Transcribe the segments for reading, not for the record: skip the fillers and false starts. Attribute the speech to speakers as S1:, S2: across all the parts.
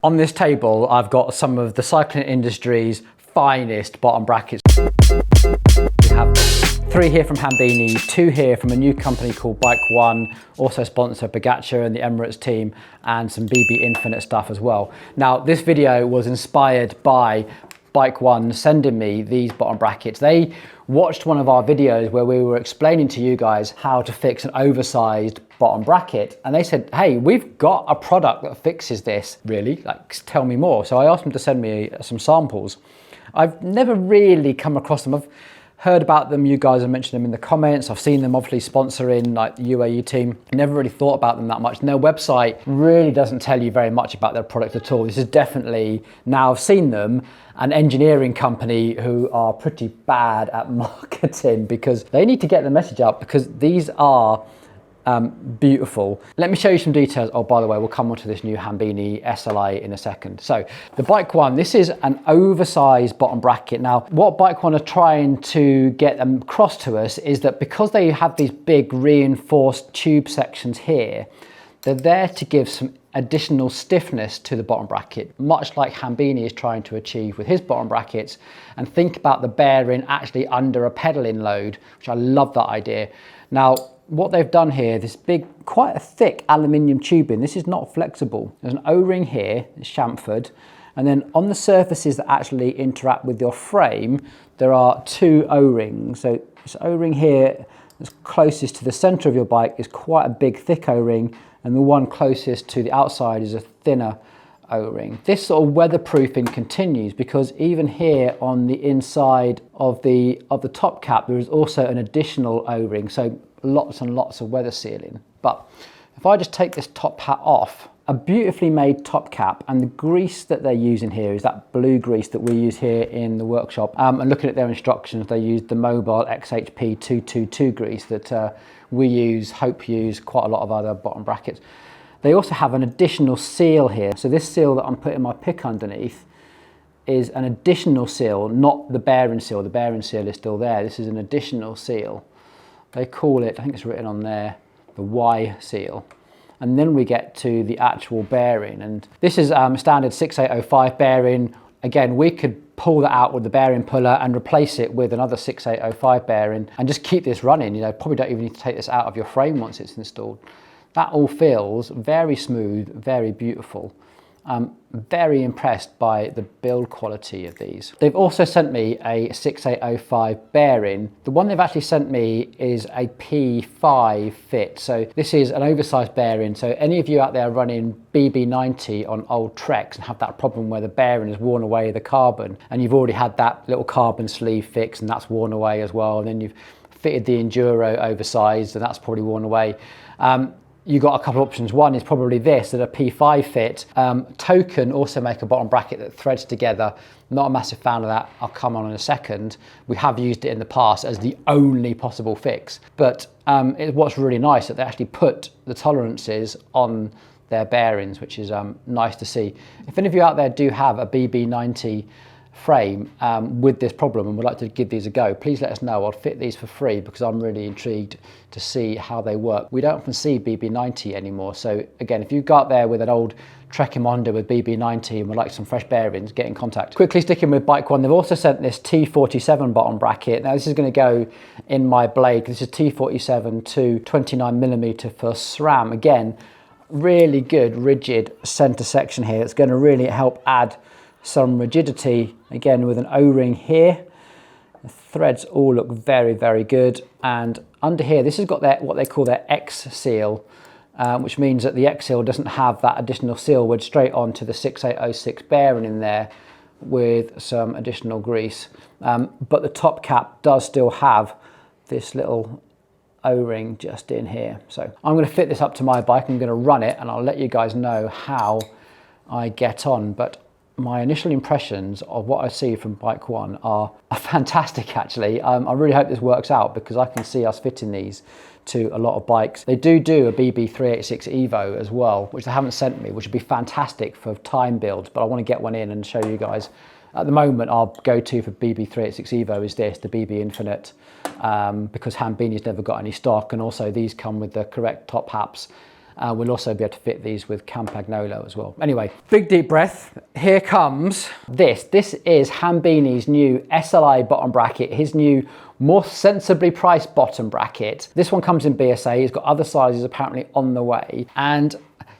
S1: On this table, I've got some of the cycling industry's finest bottom brackets. We have 3 here from Hambini, 2 here from a new company called BIKONE, also sponsor Pogacar and the Emirates team, and some BB Infinite stuff as well. Now, this video was inspired by BIKONE sending me these bottom brackets. They watched one of our videos where we were explaining to you guys how to fix an oversized bottom bracket, and they said, hey, we've got a product that fixes this. Really? Like, tell me more. So I asked them to send me some samples. I've never really come across them. I've heard about them, you guys have mentioned them in the comments. I've seen them obviously sponsoring like the UAE team. Never really thought about them that much. And their website really doesn't tell you very much about their product at all. This is definitely, now I've seen them, an engineering company who are pretty bad at marketing, because they need to get the message out, because these are beautiful. Let me show you some details. Oh, by the way, we'll come on to this new Hambini SRI in a second. So the BIKONE, this is an oversized bottom bracket. Now, what BIKONE are trying to get across to us is that because they have these big reinforced tube sections here, they're there to give some additional stiffness to the bottom bracket, much like Hambini is trying to achieve with his bottom brackets. And think about the bearing actually under a pedaling load, which I love that idea. Now, what they've done here, this big, quite a thick aluminium tubing, this is not flexible. There's an O-ring here, it's chamfered, and then on the surfaces that actually interact with your frame, there are 2 O-rings. So this O-ring here, that's closest to the center of your bike, is quite a big, thick O-ring, and the one closest to the outside is a thinner O-ring. This sort of weatherproofing continues, because even here on the inside of the top cap, there is also an additional O-ring. So lots and lots of weather sealing. But if I just take this top hat off, a beautifully made top cap, and the grease that they're using here is that blue grease that we use here in the workshop. And looking at their instructions, they use the Mobile XHP 222 grease that we use, Hope use, quite a lot of other bottom brackets. They also have an additional seal here. So this seal that I'm putting my pick underneath is an additional seal, not the bearing seal. The bearing seal is still there. This is an additional seal. They call it, I think it's written on there, the Y seal. And then we get to the actual bearing. And this is standard 6805 bearing. Again, we could pull that out with the bearing puller and replace it with another 6805 bearing and just keep this running. You know, probably don't even need to take this out of your frame once it's installed. That all feels very smooth, very beautiful. Very impressed by the build quality of these. They've also sent me a 6805 bearing. The one they've actually sent me is a P5 fit. So this is an oversized bearing. So any of you out there running BB90 on old Treks and have that problem where the bearing has worn away the carbon, and you've already had that little carbon sleeve fixed and that's worn away as well, and then you've fitted the Enduro oversized and that's probably worn away. You've got a couple of options. One is probably this, that a P5 fit. Token also make a bottom bracket that threads together. Not a massive fan of that. I'll come on in a second. We have used it in the past as the only possible fix. But what's really nice that they actually put the tolerances on their bearings, which is nice to see. If any of you out there do have a BB90 frame with this problem and would like to give these a go, please let us know. I'll fit these for free because I'm really intrigued to see how they work. We don't often see BB90 anymore, so again, if you go out there with an old Trekking Honda with BB90 and would like some fresh bearings, get in contact. Quickly sticking with BIKONE, they've also sent this T47 bottom bracket. Now this is going to go in my blade. This is T47 to 29mm for SRAM. Again, really good rigid center section here. It's going to really help add some rigidity, again with an O-ring here. The threads all look very, very good. And under here, this has got their, what they call their X seal, which means that the X seal doesn't have that additional seal wedged straight onto the 6806 bearing in there with some additional grease. But the top cap does still have this little O-ring just in here. So I'm going to fit this up to my bike. I'm going to run it and I'll let you guys know how I get on. But my initial impressions of what I see from BIKONE are fantastic, actually. I really hope this works out because I can see us fitting these to a lot of bikes. They do a BB386 Evo as well, which they haven't sent me, which would be fantastic for time builds, but I want to get one in and show you guys. At the moment, our go-to for BB386 Evo is this, the BB Infinite, because Hambini's never got any stock, and also these come with the correct top hats We'll also be able to fit these with Campagnolo as well. Anyway, big deep breath. Here comes this. This is Hambini's new SRI bottom bracket, his new more sensibly priced bottom bracket. This one comes in BSA. He's got other sizes apparently on the way. And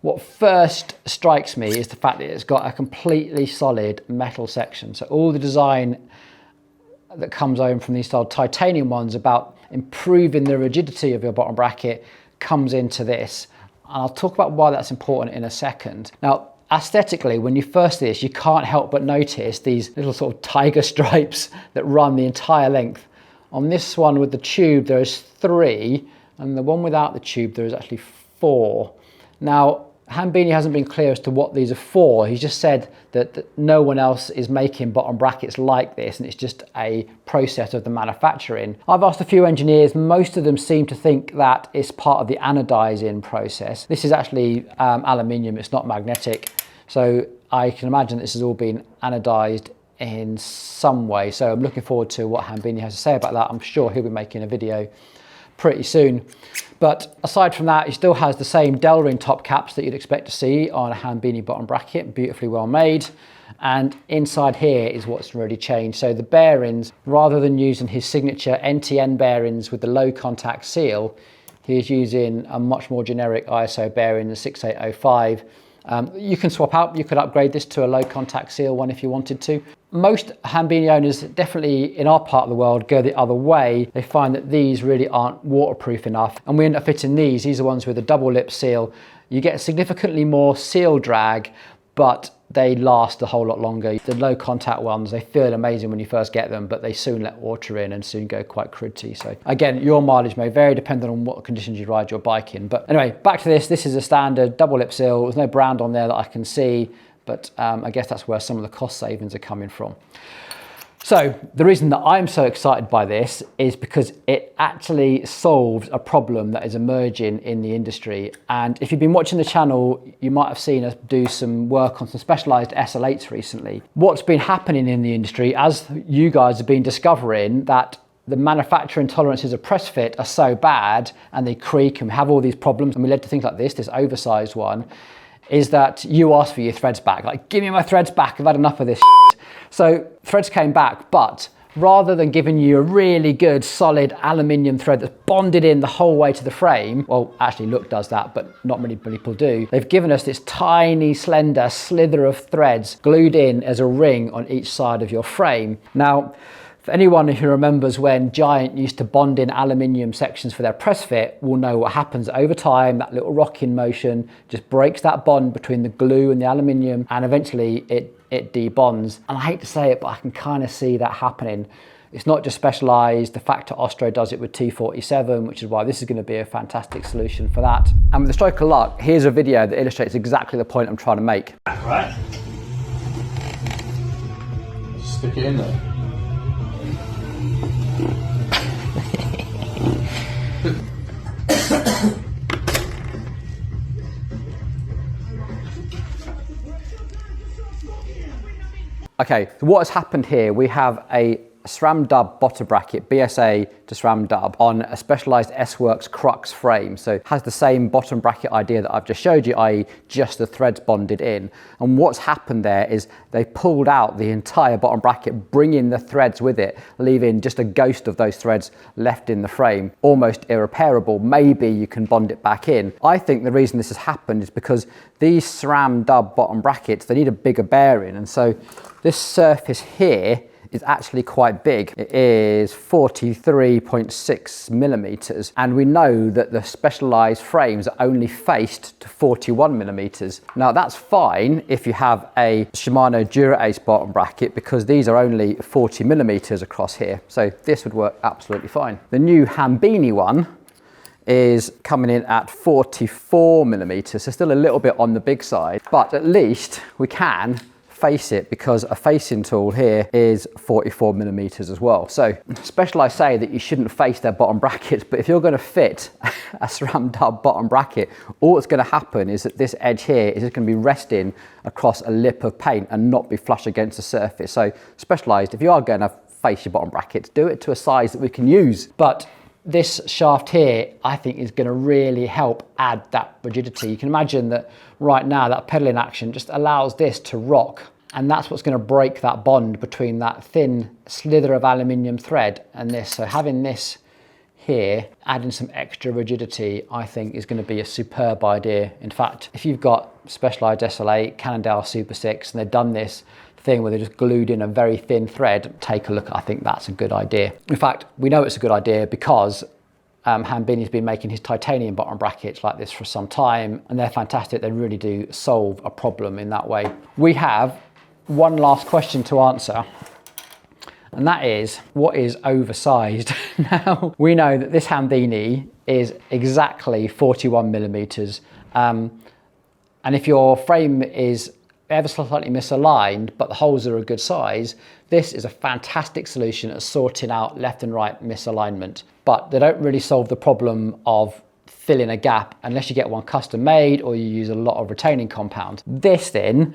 S1: what first strikes me is the fact that it's got a completely solid metal section. So all the design that comes over from these style titanium ones about improving the rigidity of your bottom bracket comes into this. And I'll talk about why that's important in a second. Now, aesthetically, when you first see this, you can't help but notice these little sort of tiger stripes that run the entire length. On this one with the tube, there's 3, and the one without the tube, there is actually 4. Now, Hambini hasn't been clear as to what these are for. He's just said that no one else is making bottom brackets like this, and it's just a process of the manufacturing. I've asked a few engineers. Most of them seem to think that it's part of the anodizing process. This is actually aluminium, it's not magnetic. So I can imagine this has all been anodized in some way. So I'm looking forward to what Hambini has to say about that. I'm sure he'll be making a video pretty soon. But aside from that, he still has the same Delrin top caps that you'd expect to see on a Hambini bottom bracket, beautifully well made. And inside here is what's really changed. So the bearings, rather than using his signature NTN bearings with the low contact seal, he's using a much more generic ISO bearing, the 6805. You can swap out, you could upgrade this to a low contact seal one if you wanted to. Most Hambini owners, definitely in our part of the world, go the other way. They find that these really aren't waterproof enough, and we end up fitting these. These are ones with a double lip seal. You get significantly more seal drag, but they last a whole lot longer. The low contact ones, they feel amazing when you first get them, but they soon let water in and soon go quite cruddy. So again, your mileage may vary depending on what conditions you ride your bike in. But anyway, back to this. This is a standard double lip seal. There's no brand on there that I can see, but I guess that's where some of the cost savings are coming from. So the reason that I'm so excited by this is because it actually solves a problem that is emerging in the industry. And if you've been watching the channel, you might have seen us do some work on some specialized SL8s recently. What's been happening in the industry, as you guys have been discovering, that the manufacturing tolerances of press fit are so bad and they creak and we have all these problems, and we led to things like this oversized one, is that you ask for your threads back. Like, give me my threads back, I've had enough of this shit. So threads came back, but rather than giving you a really good solid aluminium thread that's bonded in the whole way to the frame, well, actually Look does that, but not many people do. They've given us this tiny, slender slither of threads glued in as a ring on each side of your frame. Now, for anyone who remembers when Giant used to bond in aluminium sections for their press fit will know what happens over time. That little rocking motion just breaks that bond between the glue and the aluminium, and eventually it debonds. And I hate to say it, but I can kind of see that happening. It's not just Specialized. The Factor Ostro does it with T47, which is why this is going to be a fantastic solution for that. And with a stroke of luck, here's a video that illustrates exactly the point I'm trying to make.
S2: Right. Stick it in there.
S1: Okay, so what has happened here, we have a SRAM dub bottom bracket, BSA to SRAM dub, on a Specialized S-Works Crux frame. So it has the same bottom bracket idea that I've just showed you, i.e. just the threads bonded in. And what's happened there is they pulled out the entire bottom bracket, bringing the threads with it, leaving just a ghost of those threads left in the frame, almost irreparable. Maybe you can bond it back in. I think the reason this has happened is because these SRAM dub bottom brackets, they need a bigger bearing. And so this surface here is actually quite big. It is 43.6 millimeters. And we know that the Specialized frames are only faced to 41 millimeters. Now that's fine if you have a Shimano Dura-Ace bottom bracket, because these are only 40 millimeters across here. So this would work absolutely fine. The new Hambini one is coming in at 44 millimeters. So still a little bit on the big side, but at least we can face it, because a facing tool here is 44 millimeters as well. So Specialized say that you shouldn't face their bottom brackets, but if you're going to fit a SRAM dub bottom bracket, all that's going to happen is that this edge here is just going to be resting across a lip of paint and not be flush against the surface. So Specialized, if you are going to face your bottom brackets, do it to a size that we can use. But this shaft here, I think, is going to really help add that rigidity. You can imagine that right now that pedaling action just allows this to rock, and that's what's going to break that bond between that thin slither of aluminium thread and this. So having this here, adding some extra rigidity, I think is going to be a superb idea. In fact, if you've got Specialized SL8, Cannondale Super 6, and they've done this thing where they just glued in a very thin thread, take a look. I think that's a good idea. In fact, we know it's a good idea because Hambini's been making his titanium bottom brackets like this for some time, and they're fantastic. They really do solve a problem in that way. We have one last question to answer, and that is, what is oversized? Now, we know that this Hambini is exactly 41 millimeters. And if your frame is ever so slightly misaligned, but the holes are a good size, this is a fantastic solution at sorting out left and right misalignment. But they don't really solve the problem of filling a gap unless you get one custom made or you use a lot of retaining compound. This then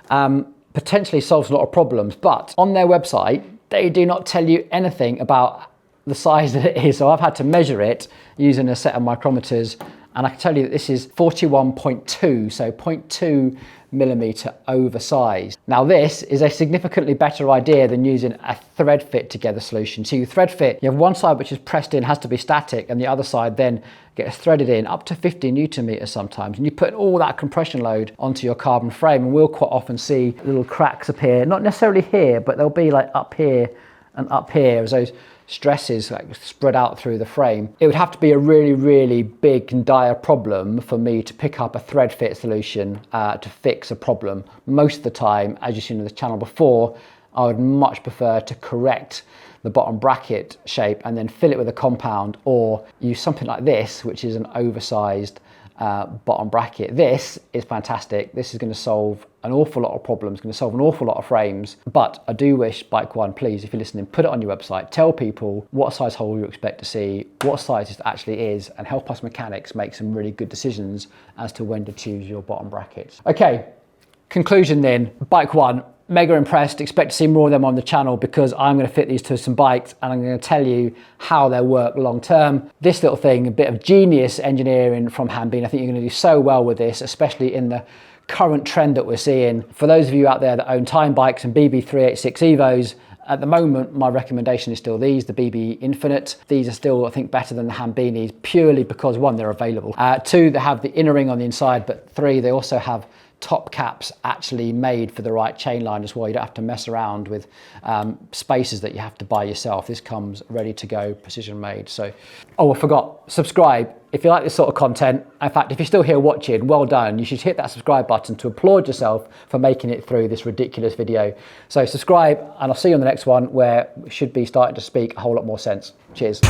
S1: potentially solves a lot of problems, but on their website, they do not tell you anything about the size that it is. So I've had to measure it using a set of micrometers, and I can tell you that this is 41.2, so 0.2 millimeter oversized. Now this is a significantly better idea than using a thread fit together solution. So you thread fit, you have one side which is pressed in, has to be static, and the other side then gets threaded in up to 50 Newton meters sometimes, and you put all that compression load onto your carbon frame, and we'll quite often see little cracks appear, not necessarily here, but they'll be like up here and up here as those stresses like spread out through the frame. It would have to be a really, really big and dire problem for me to pick up a thread fit solution to fix a problem. Most of the time, as you've seen on this channel before, I would much prefer to correct the bottom bracket shape and then fill it with a compound, or use something like this, which is an oversized bottom bracket. This is fantastic. This is going to solve an awful lot of problems, going to solve an awful lot of frames. But I do wish, BIKONE, please, if you're listening, put it on your website, tell people what size hole you expect to see, what size it actually is, and help us mechanics make some really good decisions as to when to choose your bottom brackets. Okay, conclusion then, BIKONE, mega impressed. Expect to see more of them on the channel because I'm going to fit these to some bikes and I'm going to tell you how they work long term. This little thing, a bit of genius engineering from Hambini. I think you're going to do so well with this, especially in the current trend that we're seeing. For those of you out there that own time bikes and BB 386 Evos, at the moment, my recommendation is still these, the BB Infinite. These are still, I think, better than the Hambinis, purely because one, they're available. Two, they have the inner ring on the inside, but three, they also have top caps actually made for the right chain line as well. You don't have to mess around with spacers that you have to buy yourself. This comes ready to go, precision made. So, oh, I forgot, subscribe if you like this sort of content. In fact, if you're still here watching, well done. You should hit that subscribe button to applaud yourself for making it through this ridiculous video. So subscribe, and I'll see you on the next one where we should be starting to speak a whole lot more sense. Cheers.